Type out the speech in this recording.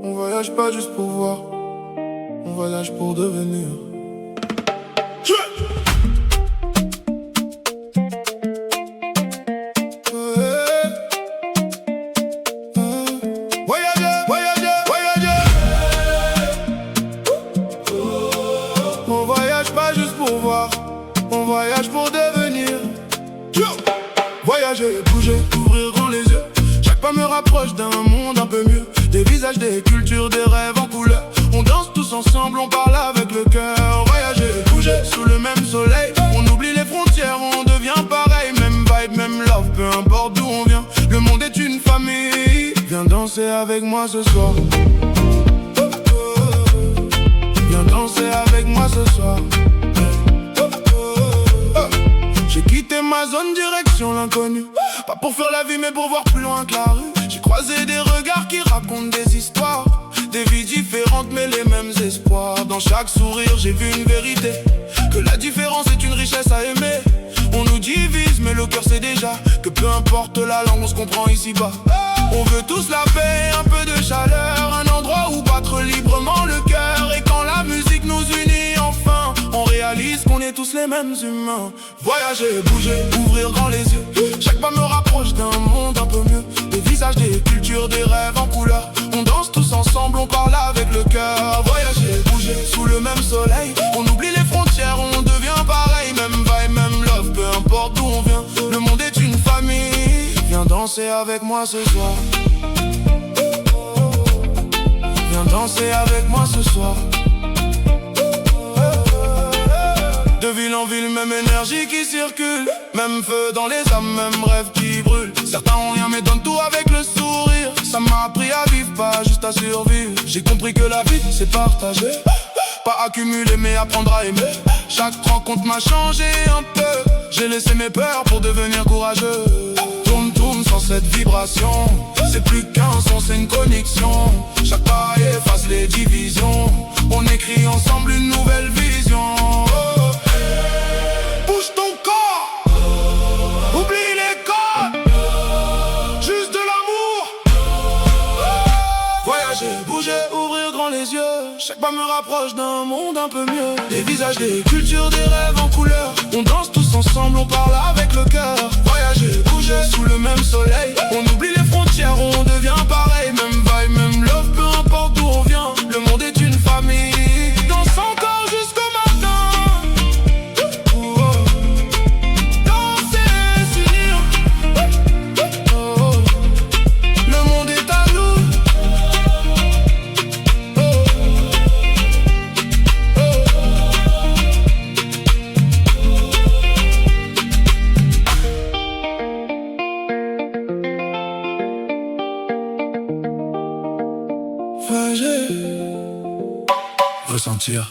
On voyage pas juste pour voir, on voyage pour devenir. Voyager, voyager, voyager. On voyage pas juste pour voir, on voyage pour devenir. Voyager, bouger, ouvrir grand les yeux. Chaque pas me rapproche d'un monde un peu mieux. Des visages, des cultures, des rêves en couleur. On danse tous ensemble, on parle avec le cœur. Voyager, bouger, sous le même soleil. On oublie les frontières, on devient pareil. Même vibe, même love, peu importe d'où on vient. Le monde est une famille. Viens danser avec moi ce soir. Viens danser avec moi ce soir. J'ai quitté ma zone, direction l'inconnu. Pas pour faire la vie mais pour voir plus loin que la rue. J'ai croisé des regards qui racontent des histoires. Des vies différentes mais les mêmes espoirs. Dans chaque sourire j'ai vu une vérité, que la différence est une richesse à aimer. On nous divise mais le cœur sait déjà que peu importe la langue on se comprend ici-bas. On veut tous la paix, un peu de chaleur, un endroit où battre librement le cœur. Et quand la musique nous unit enfin, on réalise qu'on est tous les mêmes humains. Voyager, bouger, ouvrir grand les yeux. Chaque pas me rapproche d'un monde un peu mieux. Des visages, des cultures, des rêves en couleur. On danse tous ensemble, on parle avec le cœur. Voyager, bouger, sous le même soleil. On oublie les frontières, on devient pareil. Même vibe, même love, peu importe d'où on vient. Le monde est une famille. Viens danser avec moi ce soir. Viens danser avec moi ce soir. De ville en ville, même énergie qui circule. Même feu dans les âmes, même rêve qui brûle. Certains ont rien mais donnent tout avec le sourire. Ça m'a appris à vivre, pas juste à survivre. J'ai compris que la vie c'est partager. Pas accumuler mais apprendre à aimer. Chaque rencontre m'a changé un peu. J'ai laissé mes peurs pour devenir courageux. Tourne, tourne sans cette vibration. C'est plus qu'un son, c'est une connexion. Chaque pas efface les divisions. On écrit ensemble une nouvelle vision. Bouge ton corps, oublie les codes, juste de l'amour. Voyager, bouger, ouvrir grand les yeux. Chaque pas me rapproche d'un monde un peu mieux. Des visages, des cultures, des rêves en couleur. On danse tous ensemble, on parle avec le cœur. Voyager, bouger, sous le même soleil. On oublie les frontières, on devient pareil. Même vibe, même love, peu importe d'où on vient. Le monde est une famille. Danse encore jusqu'au matin. Danser, s'unir. Le monde est à nous. Voyager, ressentir.